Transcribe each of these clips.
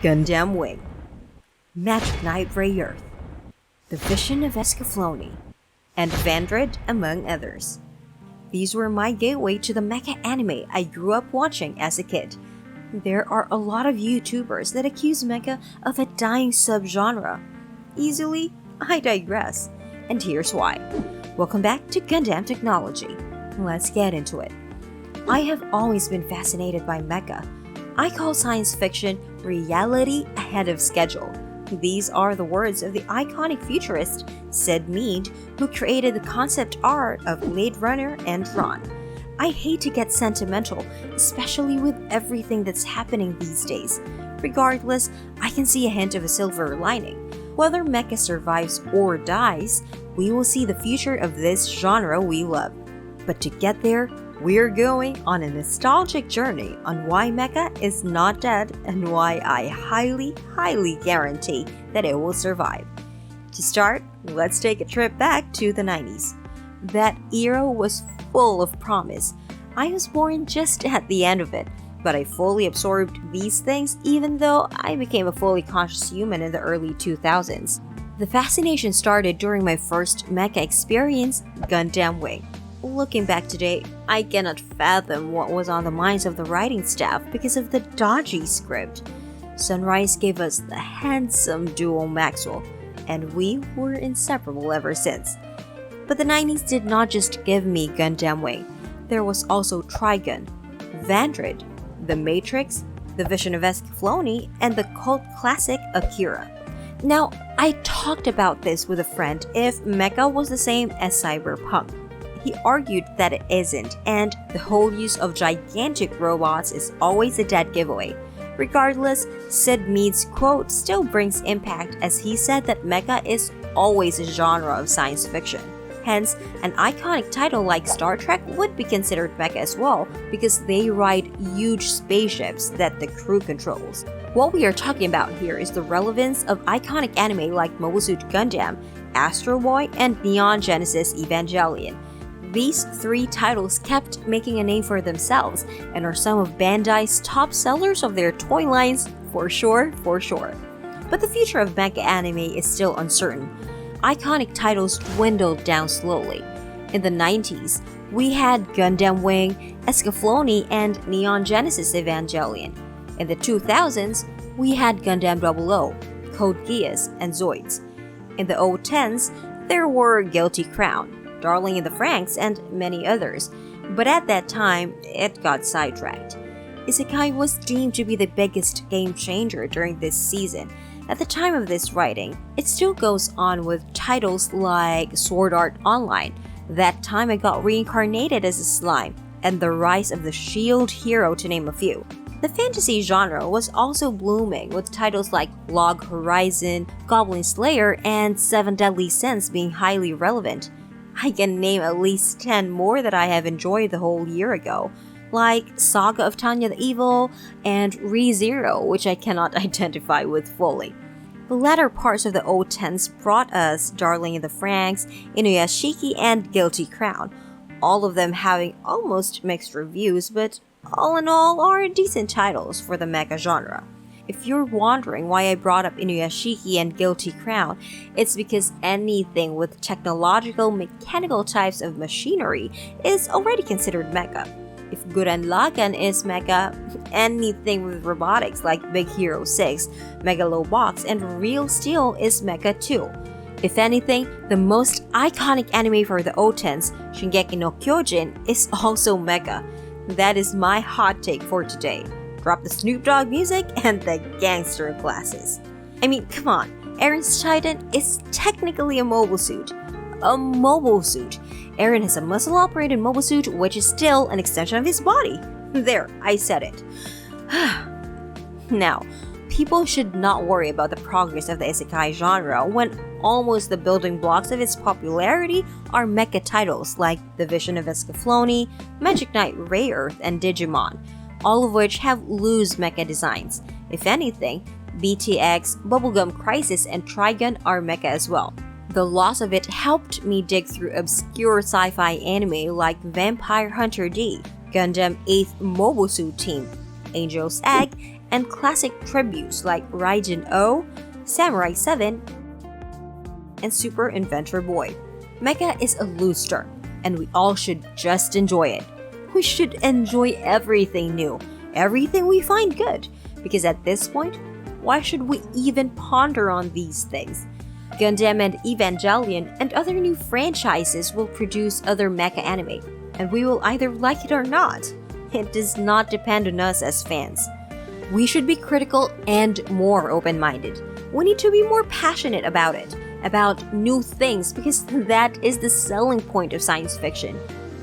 Gundam Wing, Magic Knight Ray Earth, The Vision of Escaflowne, and Vandred, among others. These were my gateway to the mecha anime I grew up watching as a kid. There are a lot of YouTubers that accuse mecha of a dying subgenre. Easily, I digress, and here's why. Welcome back to Gundam-Technologie. Let's get into it. I have always been fascinated by mecha. I call science fiction reality ahead of schedule. These are the words of the iconic futurist Sid Mead, who created the concept art of Blade Runner and Tron. I hate to get sentimental, especially with everything that's happening these days. Regardless, I can see a hint of a silver lining. Whether mecha survives or dies, we will see the future of this genre we love. But to get there, we're going on a nostalgic journey on why mecha is not dead and why I highly guarantee that it will survive. To start, let's take a trip back to the 90s. That era was full of promise. I was born just at the end of it, but I fully absorbed these things even though I became a fully conscious human in the early 2000s. The fascination started during my first mecha experience, Gundam Wing. Looking back today, I cannot fathom what was on the minds of the writing staff because of the dodgy script. Sunrise gave us the handsome duo Maxwell, and we were inseparable ever since. But the 90s did not just give me Gundam Wing. There was also Trigun, Vandred, The Matrix, The Vision of Escaflowne, and the cult classic Akira. Now, I talked about this with a friend if mecha was the same as cyberpunk. He argued that it isn't, and the whole use of gigantic robots is always a dead giveaway. Regardless, Sid Mead's quote still brings impact as he said that mecha is always a genre of science fiction. Hence, an iconic title like Star Trek would be considered mecha as well because they ride huge spaceships that the crew controls. What we are talking about here is the relevance of iconic anime like Mobile Suit Gundam, Astro Boy, and Neon Genesis Evangelion. These three titles kept making a name for themselves and are some of Bandai's top sellers of their toy lines, for sure. But the future of mecha anime is still uncertain. Iconic titles dwindled down slowly. In the 90s, we had Gundam Wing, Escaflowne, and Neon Genesis Evangelion. In the 2000s, we had Gundam 00, Code Geass, and Zoids. In the 010s, there were Guilty Crown, Darling in the Franxx, and many others, but at that time, it got sidetracked. Isekai was deemed to be the biggest game changer during this season. At the time of this writing, it still goes on with titles like Sword Art Online. That time I got reincarnated as a slime, and the rise of the Shield Hero to name a few. The fantasy genre was also blooming with titles like Log Horizon, Goblin Slayer, and Seven Deadly Sins being highly relevant. I can name at least 10 more that I have enjoyed the whole year ago, like Saga of Tanya the Evil and Re:Zero, which I cannot identify with fully. The latter parts of the 010s brought us Darling in the Franxx, Inuyashiki, and Guilty Crown, all of them having almost mixed reviews, but all in all are decent titles for the mecha genre. If you're wondering why I brought up Inuyashiki and Guilty Crown, it's because anything with technological mechanical types of machinery is already considered mecha. If Gurren Lagann is mecha, anything with robotics like Big Hero 6, Megalobox, and Real Steel is mecha too. If anything, the most iconic anime for the 010s, Shingeki no Kyojin, is also mecha. That is my hot take for today. Drop the Snoop Dogg music and the gangster glasses. I mean, come on, Eren's Titan is technically a mobile suit. A mobile suit. Eren has a muscle-operated mobile suit which is still an extension of his body. There, I said it. Now, people should not worry about the progress of the isekai genre when almost the building blocks of its popularity are mecha titles like The Vision of Escaflowne, Magic Knight Ray Earth, and Digimon, all of which have loose mecha designs. If anything, BTX, Bubblegum Crisis, and Trigun are mecha as well. The loss of it helped me dig through obscure sci-fi anime like Vampire Hunter D, Gundam 8th Mobile Suit Team, Angel's Egg, and classic tributes like Raijin O, Samurai 7, and Super Inventor Boy. Mecha is a loose term, and we all should just enjoy it. We should enjoy everything new, everything we find good, because at this point, why should we even ponder on these things? Gundam and Evangelion and other new franchises will produce other mecha anime, and we will either like it or not. It does not depend on us as fans. We should be critical and more open-minded. We need to be more passionate about it, about new things, because that is the selling point of science fiction.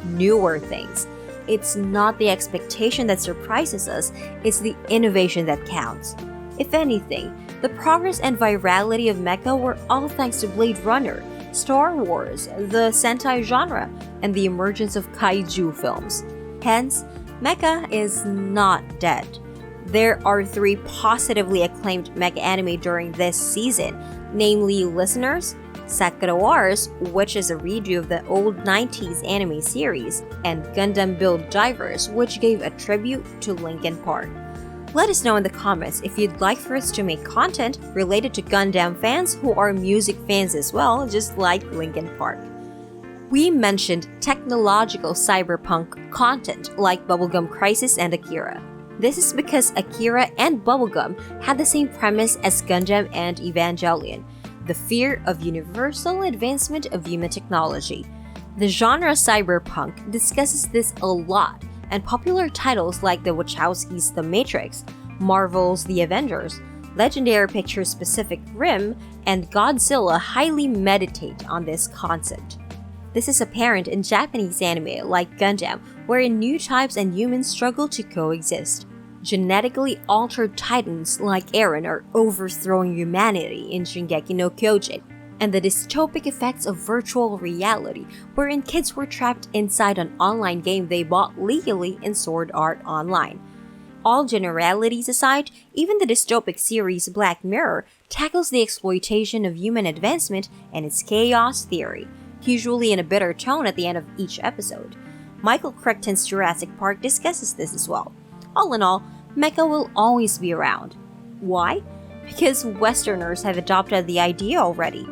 Newer things. It's not the expectation that surprises us, it's the innovation that counts. If anything, the progress and virality of mecha were all thanks to Blade Runner, Star Wars, the Sentai genre, and the emergence of kaiju films. Hence, mecha is not dead. There are 3 positively acclaimed mecha anime during this season, namely Listeners, Sakura Wars, which is a redo of the old 90s anime series, and Gundam Build Divers, which gave a tribute to Linkin Park. Let us know in the comments if you'd like for us to make content related to Gundam fans who are music fans as well, just like Linkin Park. We mentioned technological cyberpunk content like Bubblegum Crisis and Akira. This is because Akira and Bubblegum had the same premise as Gundam and Evangelion, the fear of universal advancement of human technology. The genre cyberpunk discusses this a lot, and popular titles like the Wachowskis' The Matrix, Marvel's The Avengers, Legendary Pictures' Pacific Rim, and Godzilla highly meditate on this concept. This is apparent in Japanese anime like Gundam, wherein new types and humans struggle to coexist. Genetically altered titans like Eren are overthrowing humanity in Shingeki no Kyojin, and the dystopic effects of virtual reality, wherein kids were trapped inside an online game they bought legally in Sword Art Online. All generalities aside, even the dystopic series Black Mirror tackles the exploitation of human advancement and its chaos theory, usually in a bitter tone at the end of each episode. Michael Crichton's Jurassic Park discusses this as well. All in all, mecha will always be around. Why? Because Westerners have adopted the idea already.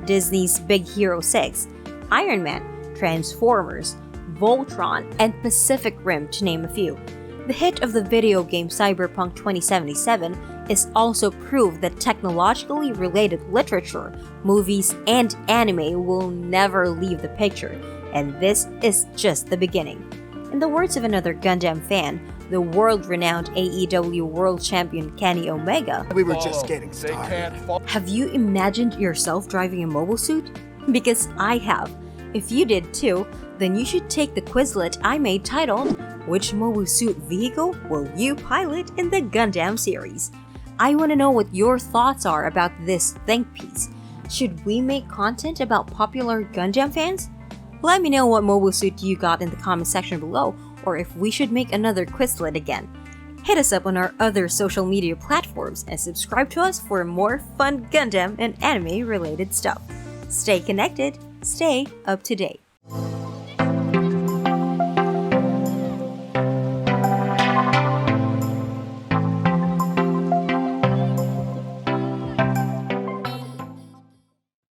Disney's Big Hero 6, Iron Man, Transformers, Voltron, and Pacific Rim to name a few. The hit of the video game Cyberpunk 2077 is also proof that technologically related literature, movies, and anime will never leave the picture, and this is just the beginning. In the words of another Gundam fan, the world-renowned AEW World Champion Kenny Omega, "We were just getting started." Have you imagined yourself driving a mobile suit? Because I have. If you did too, then you should take the Quizlet I made titled, "Which mobile suit vehicle will you pilot in the Gundam series?" I want to know what your thoughts are about this think piece. Should we make content about popular Gundam fans? Let me know what mobile suit you got in the comment section below, or if we should make another Quizlet again. Hit us up on our other social media platforms and subscribe to us for more fun Gundam and anime related stuff. Stay connected, stay up to date.